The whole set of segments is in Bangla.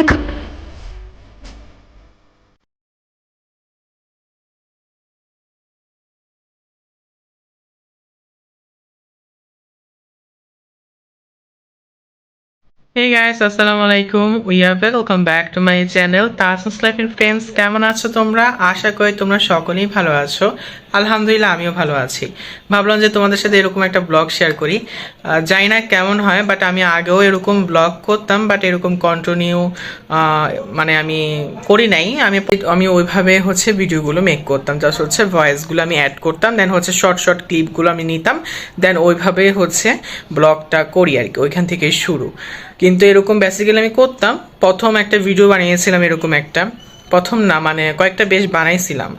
দেখো। Hey guys, আসসালামু আলাইকুম। We are welcome back to my channel Tasni's Life in Friends। কেমন আছো তোমরা? আশা করি তোমরা সকলেই ভালো আছো। আলহামদুলিল্লাহ আমিও ভালো আছি। ভাবলাম যে তোমাদের সাথে এরকম একটা ব্লগ শেয়ার করি। জানি না কেমন হয়, বাট আমি আগেও এরকম ব্লগ করতাম, বাট এরকম কন্টিনিউ মানে আমি করি নাই। আমি ওইভাবে হচ্ছে ভিডিওগুলো মেক করতাম, জাস্ট হচ্ছে ভয়েসগুলো আমি অ্যাড করতাম, দেন হচ্ছে শর্ট শর্ট ক্লিপগুলো আমি নিতাম, দেন ওইভাবে হচ্ছে ব্লগটা করি আর কি, ওইখান থেকে শুরু। কিন্তু এরকম বেসিক্যালি আমি করতাম, প্রথম একটা ভিডিও বানিয়েছিলাম এরকম একটা, প্রথম না মানে কয়েকটা বেশ বানাইছিলাম।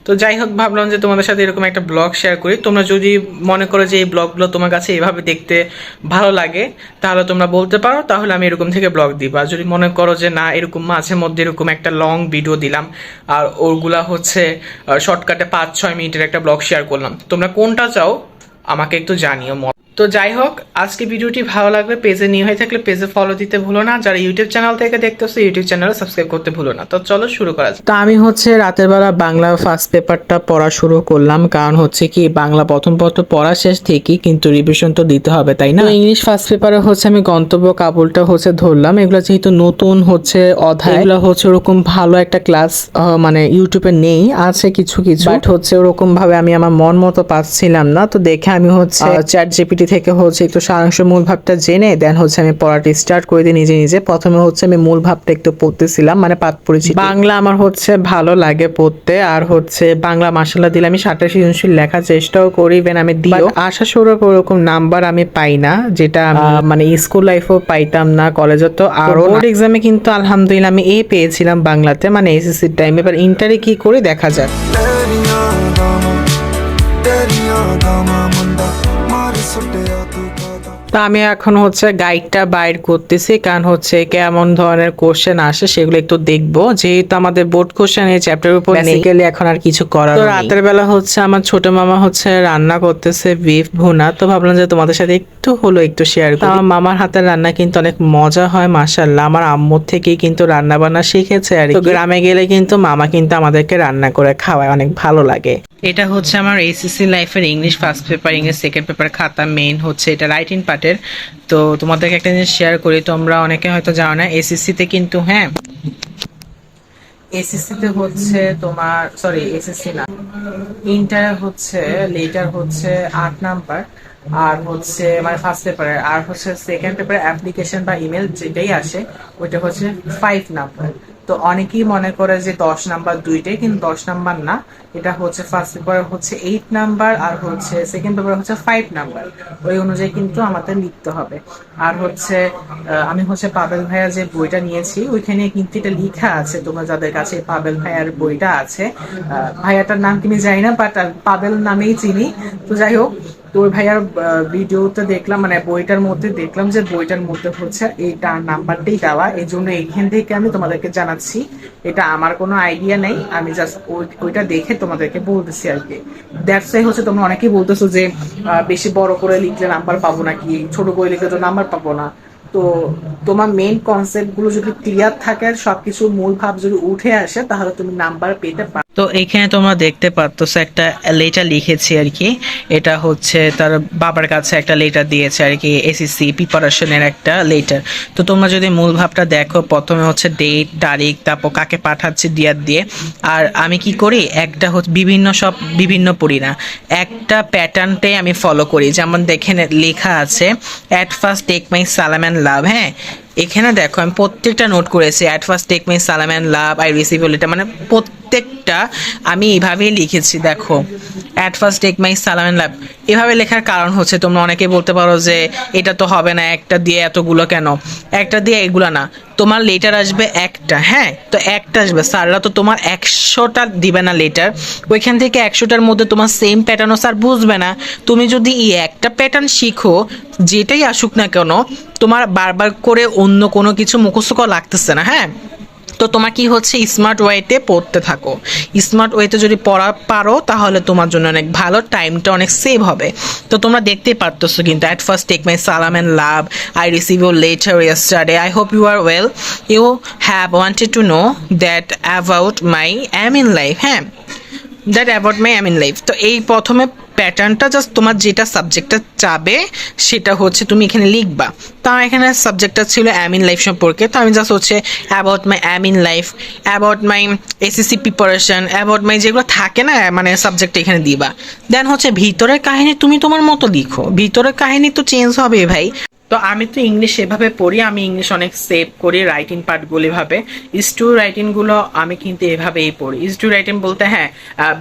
তো যাই হোক, ভাবলাম যে তোমাদের সাথে এরকম একটা ব্লগ শেয়ার করি। তোমরা যদি মনে করো যে এই ব্লগগুলো তোমার কাছে এভাবে দেখতে ভালো লাগে, তাহলে তোমরা বলতে পারো, তাহলে আমি এরকম থেকে ব্লগ দিব। আর যদি মনে করো যে না, এরকম মাঝে মধ্যে এরকম একটা লং ভিডিও দিলাম আর ওগুলা হচ্ছে শর্টকাটে 5-6 মিনিটের একটা ব্লগ শেয়ার করলাম, তোমরা কোনটা চাও আমাকে একটু জানিও। তো যাই হোক, আজকে ভিডিওটি ভালো লাগবে, পেজে নিউ হয়ে থাকলে পেজে ফলো দিতে ভুলো না, যারা ইউটিউব চ্যানেল থেকে দেখতেছো ইউটিউব চ্যানেলে সাবস্ক্রাইব করতে ভুলো না। তো চলো শুরু করা যাক। তো আমি হচ্ছে রাতের বেলা বাংলা ফার্স্ট পেপারটা পড়া শুরু করলাম, কারণ হচ্ছে কি বাংলা প্রথম পত্র পড়া শেষ ঠিকই, কিন্তু রিভিশন তো দিতে হবে তাই না। ইংলিশ ফার্স্ট পেপারে হচ্ছে আমি গন্তব্য কাবুলটা হচ্ছে ধরলাম। এগুলো যেহেতু নতুন হচ্ছে অধ্যায়, এগুলো হচ্ছে ওরকম ভালো একটা ক্লাস মানে ইউটিউবে নেই, আছে কিছু কিছু, বাট হচ্ছে ওরকম ভাবে আমি আমার মন মতো পাচ্ছিলাম না। তো দেখে আমি হচ্ছে চ্যাট জিপিটি থেকে হচ্ছে একটু সারাংশ মূল ভাবটা জেনে দেন হচ্ছে আমি পড়াটি স্টার্ট করে দিই নিজে নিজে। প্রথমে হচ্ছে আমি মূল ভাবটা একটু পড়তেছিলাম, মানে পাঠ পরিচিতি। বাংলা আমার হচ্ছে ভালো লাগে পড়তে, আর হচ্ছে বাংলা মাশাআল্লাহ দিলে আমি 7টা সৃজনশীল লেখার চেষ্টাও করি, ইভেন আমি দিও। আশা স্বরূপ ওরকম নাম্বার আমি পাই না, যেটা আমি মানে স্কুল লাইফেও পাইতাম না, কলেজে তো আরো। বোর্ড এক্সামে কিন্তু আলহামদুলিল্লাহ আমি এ পেয়েছিলাম বাংলাতে, মানে এসএসসি টাইমে। এবার ইন্টারে কি করে দেখা যাক। তা আমি এখন হচ্ছে গাইডটা বাইর করতেছি, কারণ হচ্ছে কেমন ধরনের কোশ্চেন আসে সেগুলো একটু দেখবো, যেহেতু আমাদের বোর্ড কোশ্চেন এই চ্যাপ্টারের উপর বেসিক্যালি এখন আর কিছু করার নেই। তো রাতের বেলা হচ্ছে আমার ছোট মামা হচ্ছে রান্না করতেছে বিফ ভুনা, তো ভাবলাম যে তোমাদের সাথে একটু শেয়ার করি। আমার মামার হাতের রান্না কিন্তু অনেক মজা হয় মাশাআল্লাহ, আমার আম্মুর থেকেই কিন্তু রান্না বান্না শিখেছে আর কি। গ্রামে গেলে কিন্তু মামা কিন্তু আমাদেরকে রান্না করে খাওয়ায়, অনেক ভালো লাগে। এটা হচ্ছে আমার এসএসসি লাইফের English first paper, English second paper খাতা, মেইন হচ্ছে এটা রাইটিং পার্টের। তো তোমাদেরকে একটা জিনিস শেয়ার করি, তোমরা অনেকে হয়তো জানো না, এসএসসিতে কিন্তু হ্যাঁ, এসএসসিতে হচ্ছে তোমার, সরি এসএসসি না, ইন্টার হচ্ছে লেটার হচ্ছে 8 নাম্বার, আর হচ্ছে মানে ফার্স্ট পেপারে, আর হচ্ছে সেকেন্ড পেপারে অ্যাপ্লিকেশন বা ইমেল যেটাই আসে ওইটা হচ্ছে 5 নাম্বার। তো অনেকেই মনে করে যে 10 নাম্বার দুইটাই, কিন্তু 10 নাম্বার না, এটা হচ্ছে ফার্স্ট পেপারে হচ্ছে 8 নাম্বার, আর হচ্ছে সেকেন্ড পেপারে হচ্ছে 5 নাম্বার। ওই অনুযায়ী কিন্তু আমাদের লিখতে হবে। আর হচ্ছে আমি হচ্ছে পাবেল ভাইয়া যে বইটা নিয়েছি ওইখানে কিন্তু এটা লেখা আছে, তোমরা যাদের কাছে পাবেল ভাইয়ার বইটা আছে, ভাইয়াটার নাম তুমি জানি না, বাট পাবেল নামেই চিনি। তো যাই হোক, তো ওই ভাইয়ার ভিডিওতে দেখলাম, মানে বইটার মধ্যে দেখলাম যে বইটার মধ্যে হচ্ছে এইটা নাম্বারটাই দেওয়া, এই জন্য এইখান থেকে আমি তোমাদেরকে জানাচ্ছি। এটা আমার কোনো আইডিয়া নেই, আমি জাস্ট ওইটা দেখে তোমাদেরকে বলতেছি আর কি। দ্যাটস ওয়াই হচ্ছে তোমরা অনেকেই বলতেছো যে বেশি বড় করে লিখলে নাম্বার পাবো নাকি, ছোট করে লিখলে তো নাম্বার পাবো না। তো তোমার মেইন কনসেপ্ট গুলো যদি ক্লিয়ার থাকে, সবকিছু মূল ভাব যদি উঠে আসে, তাহলে তুমি নাম্বার পেতে পারো। তো এখানে তোমরা দেখতে পাচ্ছ একটা লেটার লিখেছি আর কি, এটা হচ্ছে তার বাবার কাছে একটা লেটার দিয়েছে আর কি, এসএসসি প্রিপারেশনের একটা লেটার। তো তোমরা যদি মূল ভাবটা দেখো, প্রথমে হচ্ছে ডেট তারিখ, তারপর কাকে পাঠাচ্ছে ডিয়ার দিয়ে। আর আমি কি করি, একটা হচ্ছে বিভিন্ন পড়ি না, একটা প্যাটার্নটাই আমি ফলো করি। যেমন দেখেন লেখা আছে অ্যাট ফার্স্ট টেক মাই সালাম অ্যান্ড লাভ, হ্যাঁ এখানে দেখো আমি প্রত্যেকটা নোট করেছি, অ্যাট ফার্স্ট টেক মাই সালাম and love I receive letter, মানে প্রত্যেকটা আমি এইভাবেই লিখেছি। দেখো অ্যাট ফার্স্ট টেক মাই সালাম অ্যান্ড লাভ, এভাবে লেখার কারণ হচ্ছে, তোমরা অনেকে বলতে পারো যে এটা তো হবে না, একটা দিয়ে এতগুলো কেন, একটা দিয়ে এগুলো না, তোমার লেটার আসবে একটা, হ্যাঁ তো একটা আসবে, স্যাররা তো তোমার 100টা দিবে না লেটার, ওইখান থেকে 100টার মধ্যে তোমার সেম প্যাটার্নও স্যার বুঝবে না। তুমি যদি এই একটা প্যাটার্ন শিখো, যেটাই আসুক না কেন, তোমার বারবার করে অন্য কোনো কিছু মুখস্থ করা লাগতেছে না, হ্যাঁ। তো তো তোমার কি হচ্ছে স্মার্ট ওয়েতে পড়তে থাকো। স্মার্ট ওয়েতে যদি পড়া পারো তাহলে তোমার জন্য অনেক ভালো, টাইমটা অনেক সেভ হবে। তো তোমরা দেখতেই পারতেছো কিন্তু অ্যাট ফার্স্ট টেক মাই সালাম and love, I receive your letter yesterday, I hope you are well, you have wanted to know that about my aim in life. হ্যাঁ, that about my aim in life. তো এই প্রথমে প্যাটার্নটা জাস্ট তোমার যেটা সাবজেক্টটা চাবে সেটা হচ্ছে তুমি এখানে লিখবা। তো আমার এখানে সাবজেক্টটা ছিল অ্যাম ইন লাইফ সম্পর্কে, তো আমি জাস্ট হচ্ছে about my am in life, about my SSC preparation, about my যেগুলো থাকে না মানে সাবজেক্ট এখানে দিবা। দেন হচ্ছে ভিতরের কাহিনী তুমি তোমার মতো লিখো, ভিতরের কাহিনী তো চেঞ্জ হবে ভাই। তো আমি তো ইংলিশ এভাবে পড়ি, আমি ইংলিশ অনেক সেভ করি রাইটিং পার্টগুলো এভাবে। স্টু রাইটিংগুলো আমি কিন্তু এভাবেই পড়ি। স্টু রাইটিং বলতে হ্যাঁ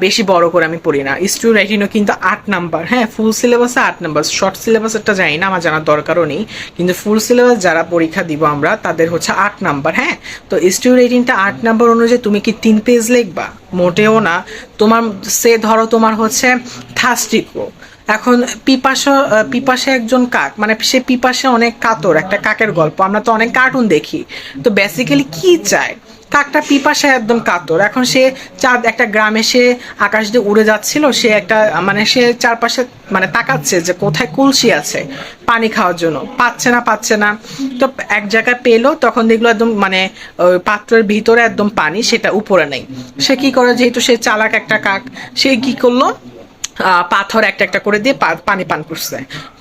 বেশি বড় করে আমি পড়ি না। স্টু রাইটিংও কিন্তু 8 নাম্বার, হ্যাঁ ফুল সিলেবাসে 8 নাম্বার, শর্ট সিলেবাসেরটা জানি না, আমার জানার দরকারও নেই, কিন্তু ফুল সিলেবাস যারা পরীক্ষা দিব আমরা তাদের হচ্ছে 8 নাম্বার। হ্যাঁ, তো স্টু রাইটিংটা 8 নাম্বার অনুযায়ী তুমি কি 3 পেজ লিখবা? মোটেও না। তোমার সে ধরো তোমার হচ্ছে থার্স্টিকো, এখন পিপাসা একজন কাক, মানে সে পিপাসা অনেক কাতর, একটা কাকের গল্প, আমরা তো অনেক কার্টুন দেখি। তো বেসিক্যালি কি চায়, কাকটা পিপাসায় একদম কাতর। এখন সে একটা গ্রামে সে আকাশ দিয়ে উড়ে যাচ্ছিল, সে একটা মানে সে চারপাশে মানে তাকাচ্ছে যে কোথায় কলসি আছে পানি খাওয়ার জন্য, পাচ্ছে না। তো এক জায়গায় পেলো, তখন দেখলো একদম মানে পাত্রের ভিতরে একদম পানি, সেটা উপরে নেই। সে কি করে, যেহেতু সে চালাক একটা কাক, সে কি করলো পাথর একটা একটা করে দিয়ে পানি পান করছে।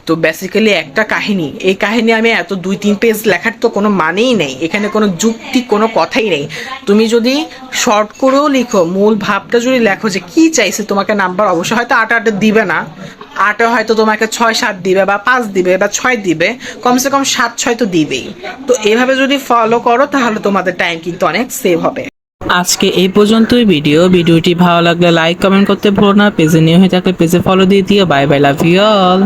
তো বেসিক্যালি একটা কাহিনী, এই কাহিনী আমি এত 2-3 পেজ লেখার তো কোনো মানেই নেই, এখানে কোনো যুক্তি কোনো কথাই নেই। তুমি যদি শর্ট করেও লিখো, মূল ভাবটা যদি লেখো যে কি চাইছে, তোমাকে নাম্বার অবশ্যই হয়তো 8 দিবে না, 8 হয়তো তোমাকে 6-7 দিবে বা 5 দিবে বা 6 দিবে, কমসে কম 7-6 তো দিবেই। তো এভাবে যদি ফলো করো তাহলে তোমাদের টাইম কিন্তু অনেক সেভ হবে। আজকে এই পর্যন্তই ভিডিওটি ভালো লাগলে লাইক কমেন্ট করতে ভুলো না, পেজে নিউ হয়ে থাকলে পেজে ফলো দিয়ে দিও। Bye bye, love you all.